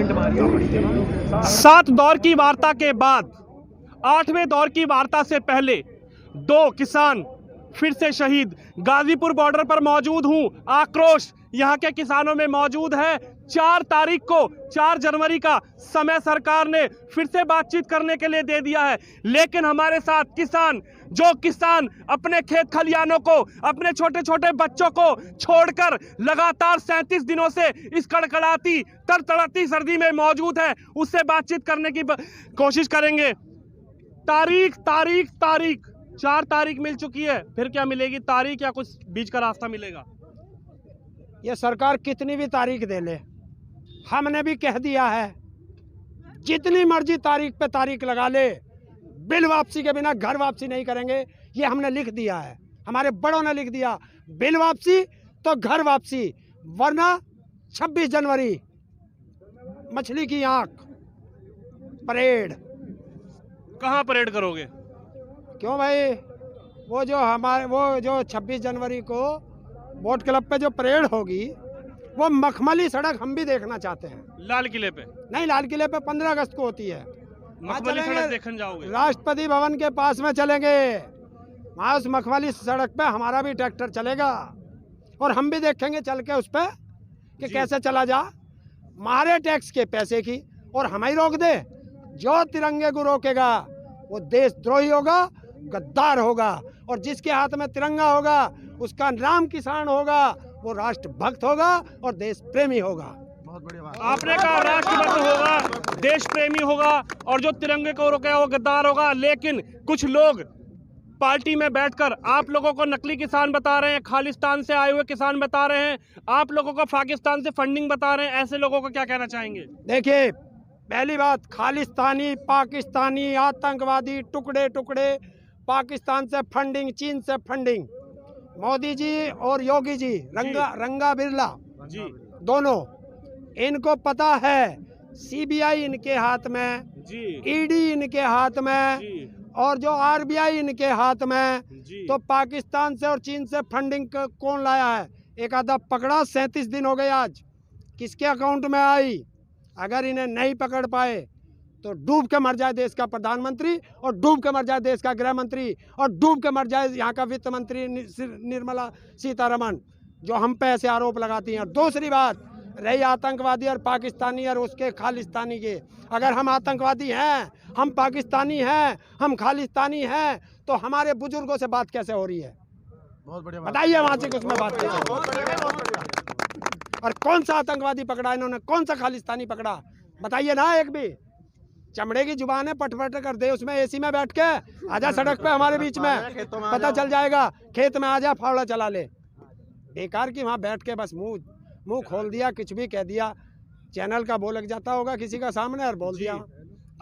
7 दौर की वार्ता के बाद 8वें दौर की वार्ता से पहले 2 किसान फिर से शहीद। गाजीपुर बॉर्डर पर मौजूद हूं। आक्रोश यहां के किसानों में मौजूद है। 4 तारीख को 4 जनवरी का समय सरकार ने फिर से बातचीत करने के लिए दे दिया है, लेकिन हमारे साथ किसान अपने खेत खलियानों को, अपने छोटे छोटे बच्चों को छोड़कर लगातार 37 दिनों से इस कड़कड़ाती तड़तड़ाती सर्दी में मौजूद है, उससे बातचीत करने की कोशिश करेंगे। तारीख 4 तारीख मिल चुकी है, फिर क्या मिलेगी तारीख या कुछ बीच का रास्ता मिलेगा? ये सरकार कितनी भी तारीख दे ले, हमने भी कह दिया है जितनी मर्जी तारीख पे तारीख लगा ले, बिल वापसी के बिना घर वापसी नहीं करेंगे। ये हमने लिख दिया है, हमारे बड़ों ने लिख दिया, बिल वापसी तो घर वापसी, वरना 26 जनवरी मछली की आंख परेड। कहाँ परेड करोगे? क्यों भाई, वो जो 26 जनवरी को बोट क्लब पे जो परेड होगी, वो मखमली सड़क हम भी देखना चाहते हैं। लाल किले पे नहीं, लाल किले पे 15 अगस्त को होती है। मखमली सड़क देखने जाओगे? राष्ट्रपति भवन के पास में चलेंगे, वहाँ उस मखमली सड़क पे हमारा भी ट्रैक्टर चलेगा और हम भी देखेंगे चल के उस पे कि कैसे चला जा। मारे टैक्स के पैसे की और हम ही रोक दे। जो तिरंगे को रोकेगा वो देशद्रोही होगा, गद्दार होगा, और जिसके हाथ में तिरंगा होगा उसका नाम किसान होगा, वो राष्ट्रभक्त होगा और देश प्रेमी होगा। बहुत बढ़िया बात आपने कहा, राष्ट्रभक्त होगा, देश प्रेमी होगा, और जो तिरंगे को रोकेगा वो गद्दार होगा। लेकिन कुछ लोग पार्टी में बैठकर आप लोगों को नकली किसान बता रहे हैं, खालिस्तान से आए हुए किसान बता रहे हैं, आप लोगों को पाकिस्तान से फंडिंग बता रहे हैं। ऐसे लोगों को क्या कहना चाहेंगे? देखिए, पहली बात, खालिस्तानी, पाकिस्तानी, आतंकवादी, टुकड़े टुकड़े, पाकिस्तान से फंडिंग, चीन से फंडिंग, मोदी जी और योगी जी, रंगा बिरला जी, दोनों, इनको पता है सीबीआई इनके हाथ में जी, ईडी इनके हाथ में जी, और जो आरबीआई इनके हाथ में। जी। तो पाकिस्तान से और चीन से फंडिंग कौन लाया है? एक आधा पकड़ा, 37 दिन हो गए आज, किसके अकाउंट में आई? अगर इन्हें नहीं पकड़ पाए तो डूब के मर जाए देश का प्रधानमंत्री, और डूब के मर जाए देश का गृह मंत्री, और डूब के मर जाए यहाँ का वित्त मंत्री निर्मला सीतारमण, जो हम पे ऐसे आरोप लगाती हैं। और दूसरी बात रही आतंकवादी और पाकिस्तानी और उसके खालिस्तानी के, अगर हम आतंकवादी हैं, हम पाकिस्तानी हैं, हम खालिस्तानी हैं, तो हमारे बुजुर्गों से बात कैसे हो रही है? बहुत बढ़िया बताइए, वहाँ से उसमें बात कैसे हो रही? और कौन सा आतंकवादी पकड़ा इन्होंने, कौन सा खालिस्तानी पकड़ा? बताइए ना। एक भी चमड़े की जुबान है, पटपट कर दे उसमें, एसी में बैठ के आजा सड़क पे हमारे बीच में, पता चल जाएगा। खेत में आजा, फावड़ा चला ले। बेकार की वहाँ बैठ के बस मुंह खोल दिया, कुछ भी कह दिया, चैनल का वो लग जाता होगा किसी का सामने और बोल दिया।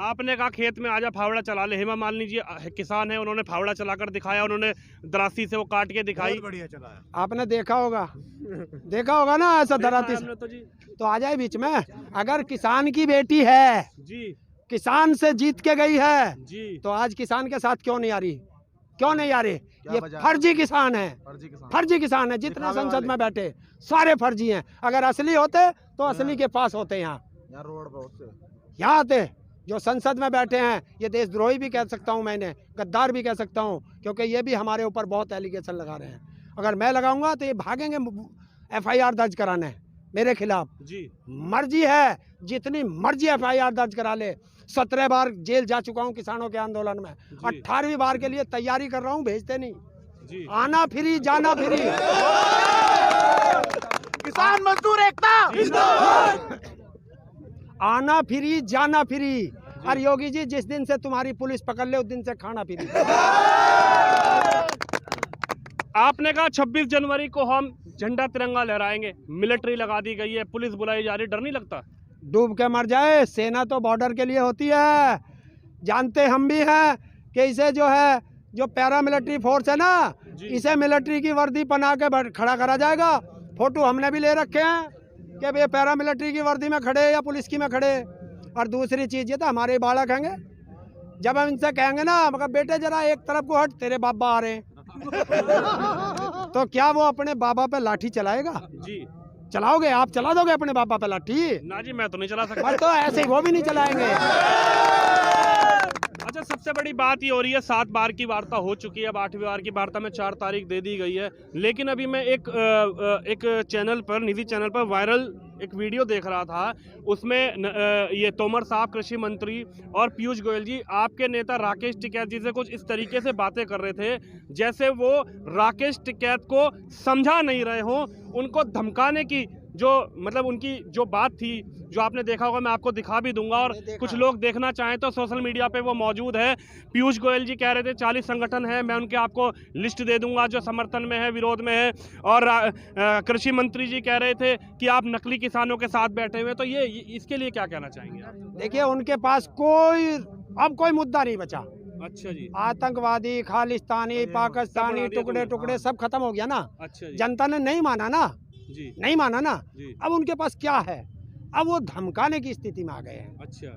आपने कहा खेत में आजा, फावड़ा चला ले। हेमा मालिनी जी किसान है, उन्होंने फावड़ा चलाकर दिखाया, उन्होंने दराती से वो काट के दिखाई। बढ़िया चला है। आपने देखा होगा ना ऐसा दराती से। तो आ जाए बीच में। अगर किसान की बेटी है जी, किसान किसान से जीत के गई है जी, तो आज किसान के साथ क्यों नहीं आ रही? क्यों नहीं आ रही? ये फर्जी किसान है, फर्जी किसान है। जितने संसद में बैठे सारे फर्जी हैं। अगर असली होते तो असली के पास होते। यहाँ रोड पे यहाँ आते। जो संसद में बैठे हैं, ये देशद्रोही भी कह सकता हूँ, मैंने गद्दार भी कह सकता हूँ, क्योंकि ये भी हमारे ऊपर बहुत एलिगेशन लगा रहे हैं। अगर मैं लगाऊंगा तो ये भागेंगे FIR दर्ज कराने मेरे खिलाफ। जी, मर्जी है, जितनी मर्जी FIR दर्ज करा ले। 17 बार जेल जा चुका हूँ किसानों के आंदोलन में, 18वीं बार के लिए तैयारी कर रहा हूँ, भेजते नहीं जी। आना फ्री जाना फ्री। किसान मजदूर एकता, आना फ्री जाना फ्री। और योगी जी, जिस दिन से तुम्हारी पुलिस पकड़ ले उस दिन से खाना फ्री। आपने कहा 26 जनवरी को हम झंडा तिरंगा लहराएंगे, मिलिट्री लगा दी गई है, पुलिस बुलाई जा रही, डर नहीं लगता? डूब के मर जाए। सेना तो बॉर्डर के लिए होती है, जानते हम भी हैं कि इसे जो है, जो पैरामिलिट्री फोर्स है ना, इसे मिलिट्री की वर्दी पहना के खड़ा करा जाएगा। फोटो हमने भी ले रखे हैं कि ये पैरामिलिट्री की वर्दी में खड़े या पुलिस की में खड़े। और दूसरी चीज़ ये तो हमारे बालक हैं, जब हम इनसे कहेंगे ना, मगर बेटे जरा एक तरफ को हट, तेरे बाबा आ रहे हैं तो क्या वो अपने बाबा पे लाठी चलाएगा? जी, चलाओगे? आप चला दोगे अपने बाबा पे लाठी? ना जी, मैं तो नहीं चला सकता। और तो ऐसे ही वो भी नहीं चलाएंगे। अच्छा, सबसे बड़ी बात ये हो रही है, 7 बार की वार्ता हो चुकी है, अब 8वीं बार की वार्ता में 4 तारीख दे दी गई है। लेकिन अभी मैं एक चैनल पर, निजी चैनल पर वायरल एक वीडियो देख रहा था। उसमें ये तोमर साहब, कृषि मंत्री, और पीयूष गोयल जी, आपके नेता राकेश टिकैत जी से कुछ इस तरीके से बातें कर रहे थे जैसे वो राकेश टिकैत को समझा नहीं रहे हों। उनको धमकाने की जो मतलब उनकी जो बात थी, जो आपने देखा होगा, मैं आपको दिखा भी दूंगा, और कुछ लोग देखना चाहें तो सोशल मीडिया पे वो मौजूद है। पीयूष गोयल जी कह रहे थे 40 संगठन है, मैं उनके आपको लिस्ट दे दूंगा जो समर्थन में है, विरोध में है। और कृषि मंत्री जी कह रहे थे कि आप नकली किसानों के साथ बैठे हुए। तो ये इसके लिए क्या कहना चाहेंगे आप? देखिए, उनके पास अब कोई मुद्दा नहीं बचा। अच्छा जी। आतंकवादी, खालिस्तानी, पाकिस्तानी, टुकड़े टुकड़े सब खत्म हो गया ना। अच्छा जी। जनता ने नहीं माना ना, जी नहीं माना ना। जी। अब उनके पास क्या है? अब वो धमकाने की स्थिति में आ गए हैं। अच्छा,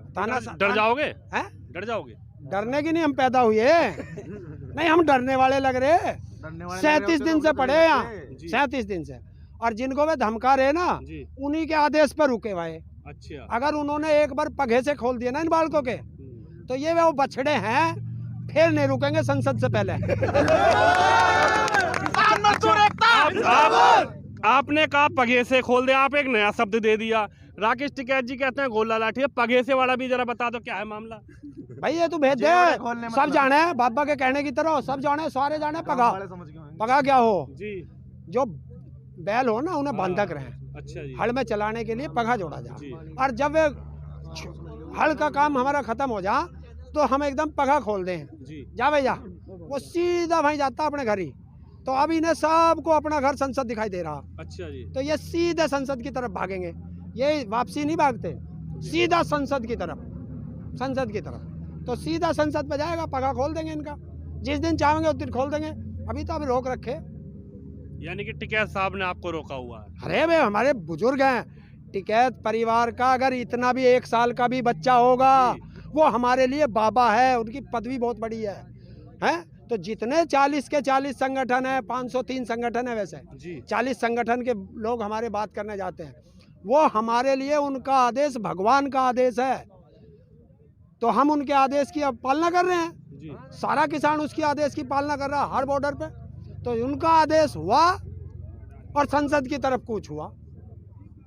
डर जाओगे? हैं? डर जाओगे? डरने की नहीं हम पैदा हुए। नहीं, हम डरने वाले लग रहे। 37 दिन से पड़े यहाँ, 37 दिन से। और जिनको वे धमका रहे ना, उन्हीं के आदेश पर रुके हुए। अच्छा। अगर उन्होंने एक बार पगे से खोल दिया ना इन बालकों के, तो ये वो बछड़े हैं, फिर नहीं रुकेंगे संसद से पहले। किसान मजदूर एकता। आपने कहा पगे से खोल दे, आप एक नया शब्द दे दिया। राकेश टिकैत जी कहते हैं गोला लाठी है, पगे से वाला भी जरा बता दो क्या है मामला। भाई ये तो भेज दे, सब जाने बाबा के कहने की तरह, सब जाने, सारे जाने। पगा क्या हो जी? जो बैल हो ना, उन्हें बंधक रहे। अच्छा जी। हल में चलाने के लिए पगा जोड़ा जा। और जब वे हल का काम हमारा खत्म हो जा, तो हम एकदम पगा खोल दें जी। जा भाई जा, वो सीधा भाई जाता अपने घर ही। तो अब इन्हें सबको अपना घर संसद दिखाई दे रहा। अच्छा जी। तो ये सीधे संसद की तरफ भागेंगे, ये वापसी नहीं भागते, सीधा संसद की तरफ, संसद की तरफ। तो सीधा संसद पे जाएगा, पगा खोल देंगे इनका, जिस दिन चाहेंगे उस दिन खोल देंगे। अभी तो अभी रोक रखे। यानी कि टिकैत साहब ने आपको रोका हुआ है? अरे भाई, हमारे बुजुर्ग हैं। टिकैत परिवार का अगर इतना भी 1 साल का भी बच्चा होगा, वो हमारे लिए बाबा है, उनकी पदवी बहुत बड़ी है। हैं? तो जितने 40 के 40 संगठन है, 503 संगठन है, वैसे 40 संगठन के लोग हमारे बात करने जाते हैं, वो हमारे लिए उनका आदेश भगवान का आदेश है। तो हम उनके आदेश की अब पालना कर रहे हैं जी। सारा किसान उसकी आदेश की पालना कर रहा है हर बॉर्डर पे। तो उनका आदेश हुआ और संसद की तरफ कूच हुआ,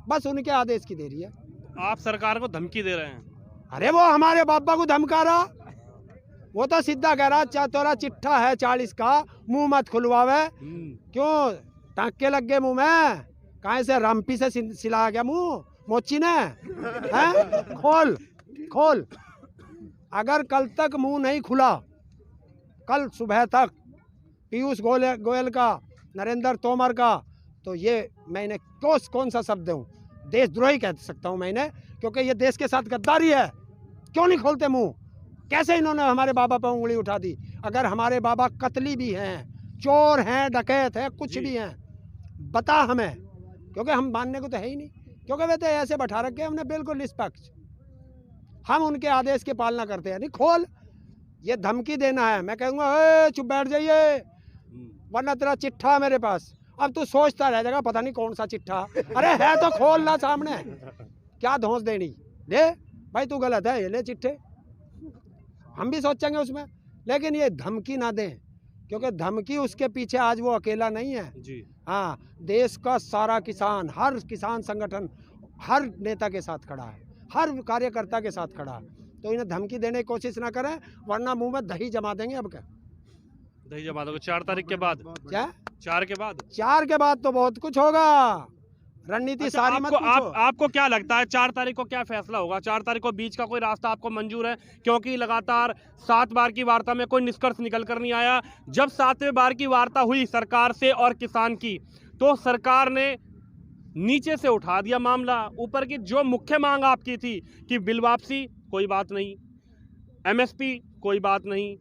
बस उनके आदेश की देरी है। आप सरकार को धमकी दे रहे हैं? अरे वो हमारे बाबा को धमका रहा, वो तो सीधा कह रहा तोरा चिट्ठा है 40 का, मुंह मत खुलवावे। क्यों टाँके लग गए मुंह में? कहाँ से रम्पी से सिलाया गया मुंह मोची ने? हैं? खोल खोल। अगर कल तक मुंह नहीं खुला, कल सुबह तक पीयूष गोयल का, नरेंद्र तोमर का, तो ये मैं इन्हें कौन सा शब्द दूँ, देशद्रोही कह सकता हूँ मैं इन्हें, क्योंकि ये देश के साथ गद्दारी है। क्यों नहीं खोलते मुंह? कैसे इन्होंने हमारे बाबा पर उंगली उठा दी? अगर हमारे बाबा कतली भी हैं, चोर हैं, डकैत हैं, कुछ भी हैं, बता हमें, क्योंकि हम मानने को तो है ही नहीं, क्योंकि वे तो ऐसे बैठा रखे हमने बिल्कुल निष्पक्ष। हम उनके आदेश की पालना करते हैं। नहीं खोल, ये धमकी देना है, मैं कहूँगा चुप बैठ जाइए, वरना तेरा चिट्ठा है मेरे पास। अब तू सोचता रह जाएगा पता नहीं कौन सा चिट्ठा। अरे है तो खोल ला सामने, क्या धौंस देनी? ले भाई तू गलत है, ये ले चिट्ठे, हम भी सोचेंगे उसमें। लेकिन ये धमकी ना दें, क्योंकि धमकी उसके पीछे आज वो अकेला नहीं है जी। हाँ, देश का सारा किसान, हर किसान संगठन हर नेता के साथ खड़ा है, हर कार्यकर्ता के साथ खड़ा है। तो इन्हें धमकी देने की कोशिश ना करें, वरना मुंह में दही जमा देंगे। अब क्या दही जमा दोगे? 4 तारीख के बाद? क्या 4 के बाद? 4 के बाद तो बहुत कुछ होगा, रणनीति सारी मत पूछो। आपको क्या लगता है 4 तारीख को क्या फैसला होगा? 4 तारीख को बीच का कोई रास्ता आपको मंजूर है? क्योंकि लगातार 7 बार की वार्ता में कोई निष्कर्ष निकल कर नहीं आया। जब 7वें बार की वार्ता हुई सरकार से और किसान की, तो सरकार ने नीचे से उठा दिया मामला। ऊपर की जो मुख्य मांग आपकी थी कि बिल वापसी, कोई बात नहीं, MSP कोई बात नहीं,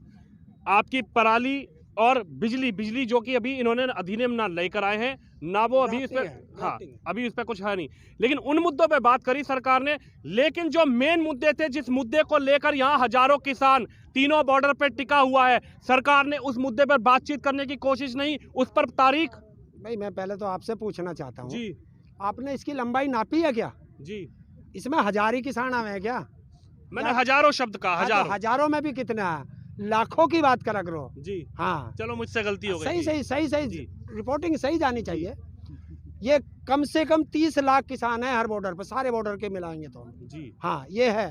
आपकी पराली और बिजली जो कि अभी इन्होंने अधिनियम ना लेकर आए हैं ना, वो अभी इस पे, हाँ अभी इस पे कुछ है नहीं, लेकिन उन मुद्दों पे बात करी सरकार ने। लेकिन जो मेन मुद्दे थे, जिस मुद्दे को लेकर यहाँ हजारों किसान तीनों बॉर्डर पे टिका हुआ है, सरकार ने उस मुद्दे पर बातचीत करने की कोशिश नहीं, उस पर तारीख। भाई मैं पहले तो आपसे पूछना चाहता हूँ जी, आपने इसकी लंबाई नापी है क्या? जी, इसमें हजार ही किसान आए हैं क्या? मैंने हजारों शब्द कहा, हाँ, तो हजारों। हजारों में भी कितना है, लाखों की बात कर करो। जी, हाँ, चलो मुझसे गलती हो गई। सही जी, सही सही सही जी। रिपोर्टिंग सही जानी चाहिए। ये कम से कम 30 लाख किसान हैं हर बॉर्डर पर, सारे बॉर्डर के मिलाएंगे तो। जी, हाँ, ये है।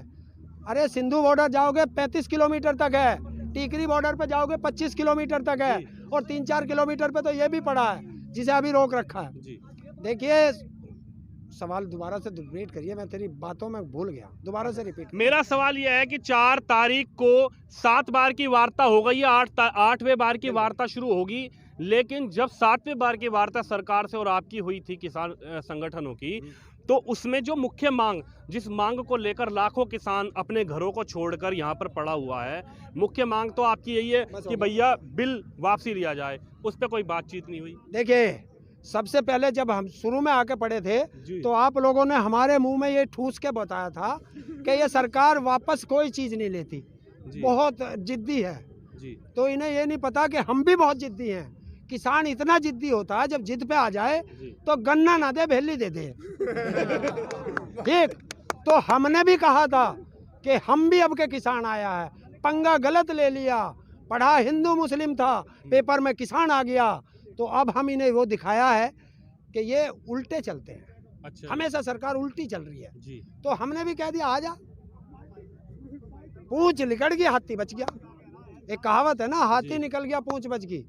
अरे सिंधु बॉर्डर जाओगे 35 किलोमीटर तक है, टीकरी बॉर्डर पे जाओगे 25 किलोमीटर तक है, जी। और 3-4 किलोमीटर पे तो ये भी पड़ा है जिसे अभी रोक रखा है। जी। देखिए, सवाल दोबारा से रिपीट करिए, मैं तेरी बातों में भूल गया, दोबारा से रिपीट। मेरा सवाल यह है कि 4 तारीख को 7 बार की वार्ता हो गई है, 8वें बार की वार्ता शुरू होगी, लेकिन जब 7वें बार की वार्ता सरकार से और आपकी हुई थी किसान संगठनों की, तो उसमें जो मुख्य मांग, जिस मांग को लेकर लाखों किसान अपने घरों को छोड़कर यहाँ पर पड़ा हुआ है, मुख्य मांग तो आपकी यही है कि भैया बिल वापसी लिया जाए, उस पर कोई बातचीत नहीं हुई। देखिए, सबसे पहले जब हम शुरू में आके पढ़े थे तो आप लोगों ने हमारे मुंह में ये ठूस के बताया था कि ये सरकार वापस कोई चीज़ नहीं लेती, बहुत जिद्दी है। जी। तो इन्हें ये नहीं पता कि हम भी बहुत जिद्दी हैं। किसान इतना जिद्दी होता है, जब जिद पे आ जाए तो गन्ना ना दे, भेली दे दे। ठीक, तो हमने भी कहा था कि हम भी अब के किसान आया है, पंगा गलत ले लिया, पढ़ा हिंदू मुस्लिम था, पेपर में किसान आ गया, तो अब हम इन्हें वो दिखाया है कि ये उल्टे चलते हैं। अच्छा। हमेशा सरकार उल्टी चल रही है। जी। तो हमने भी कह दिया आ जा, पूंछ निकल गई हाथी बच गया। एक कहावत है ना, हाथी निकल गया पूंछ बच गई।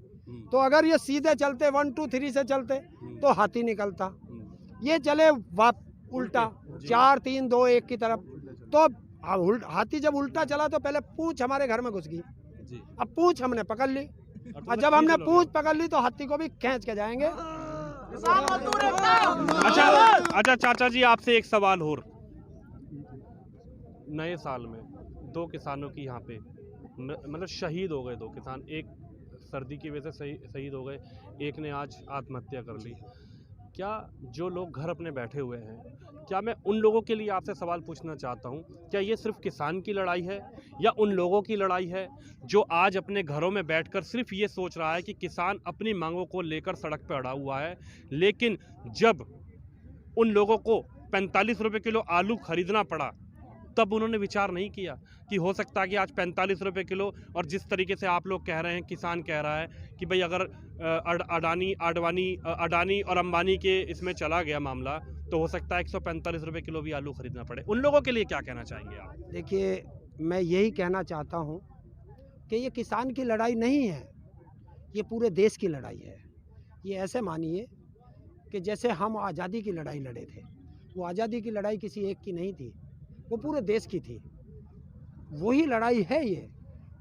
तो अगर ये सीधे चलते 1 2 3 से चलते तो हाथी निकलता, ये चले उल्टा 4 3 2 1 की तरफ, तो हाथी जब उल्टा चला तो पहले पूंछ हमारे घर में घुस गई। अब पूंछ हमने पकड़ ली, और जब हमने पूंछ पकड़ ली तो हाथी को भी खींच के जाएंगे। अच्छा चाचा जी, आपसे एक सवाल और। नए साल में 2 किसानों की यहाँ पे मतलब शहीद हो गए, 2 किसान, एक सर्दी की वजह से शहीद हो गए, एक ने आज आत्महत्या कर ली। क्या जो लोग घर अपने बैठे हुए हैं, क्या मैं उन लोगों के लिए आपसे सवाल पूछना चाहता हूं, क्या ये सिर्फ किसान की लड़ाई है या उन लोगों की लड़ाई है जो आज अपने घरों में बैठकर सिर्फ ये सोच रहा है कि किसान अपनी मांगों को लेकर सड़क पर अड़ा हुआ है, लेकिन जब उन लोगों को 45 रुपये किलो आलू खरीदना पड़ा तब उन्होंने विचार नहीं किया कि हो सकता है कि आज 45 रुपये किलो, और जिस तरीके से आप लोग कह रहे हैं, किसान कह रहा है कि भाई अगर अडानी और अंबानी के इसमें चला गया मामला तो हो सकता है 145 रुपये किलो भी आलू खरीदना पड़े। उन लोगों के लिए क्या कहना चाहेंगे आप? देखिए, मैं यही कहना चाहता हूँ कि ये किसान की लड़ाई नहीं है, ये पूरे देश की लड़ाई है। ये ऐसे मानिए कि जैसे हम आज़ादी की लड़ाई लड़े थे, वो आज़ादी की लड़ाई किसी एक की नहीं थी, वो पूरे देश की थी। वही लड़ाई है ये।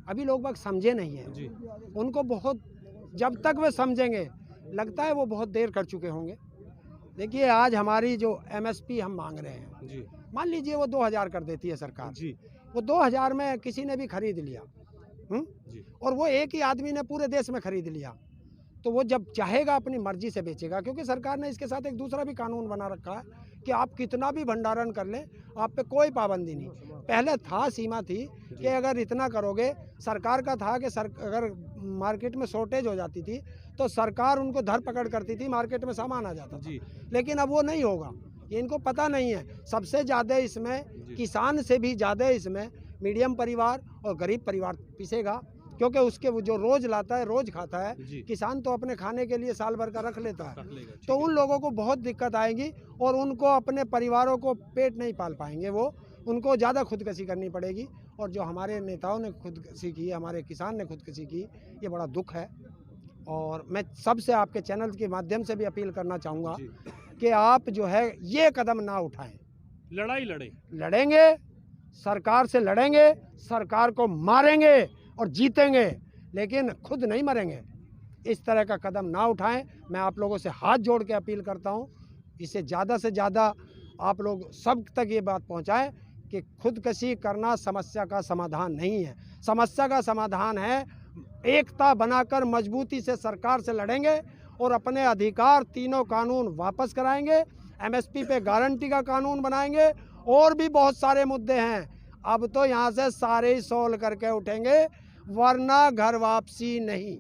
अभी लोग बाग समझे नहीं हैं जी। उनको बहुत, जब तक वे समझेंगे लगता है वो बहुत देर कर चुके होंगे। देखिए, आज हमारी जो MSP हम मांग रहे हैं जी। मान लीजिए वो 2000 कर देती है सरकार जी। वो 2000 में किसी ने भी खरीद लिया जी। और वो एक ही आदमी ने पूरे देश में खरीद लिया, तो वो जब चाहेगा अपनी मर्जी से बेचेगा, क्योंकि सरकार ने इसके साथ एक दूसरा भी कानून बना रखा है कि आप कितना भी भंडारण कर लें, आप पे कोई पाबंदी नहीं। पहले था, सीमा थी कि अगर इतना करोगे, सरकार का था कि अगर मार्केट में शॉर्टेज हो जाती थी तो सरकार उनको धर पकड़ करती थी, मार्केट में सामान आ जाता था। लेकिन अब वो नहीं होगा, ये इनको पता नहीं है। सबसे ज़्यादा इसमें किसान से भी ज़्यादा इसमें मीडियम परिवार और गरीब परिवार पिसेगा, क्योंकि उसके वो जो रोज़ लाता है रोज़ खाता है। किसान तो अपने खाने के लिए साल भर का रख लेता है, तो उन लोगों को बहुत दिक्कत आएगी और उनको अपने परिवारों को पेट नहीं पाल पाएंगे, वो उनको ज़्यादा खुदकशी करनी पड़ेगी। और जो हमारे नेताओं ने खुदकशी की, हमारे किसान ने खुदकशी की, ये बड़ा दुख है। और मैं सबसे आपके चैनल के माध्यम से भी अपील करना चाहूँगा कि आप जो है ये कदम ना उठाएं। लड़ाई लड़ेंगे, सरकार से लड़ेंगे, सरकार को मारेंगे और जीतेंगे, लेकिन खुद नहीं मरेंगे। इस तरह का कदम ना उठाएं। मैं आप लोगों से हाथ जोड़ के अपील करता हूं, इसे ज़्यादा से ज़्यादा आप लोग सब तक ये बात पहुंचाएं कि खुदकशी करना समस्या का समाधान नहीं है। समस्या का समाधान है एकता बनाकर मजबूती से सरकार से लड़ेंगे और अपने अधिकार, तीनों कानून वापस कराएंगे, MSP पे गारंटी का कानून बनाएंगे, और भी बहुत सारे मुद्दे हैं। अब तो यहाँ से सारे ही सोल्व करके उठेंगे, वरना घर वापसी नहीं।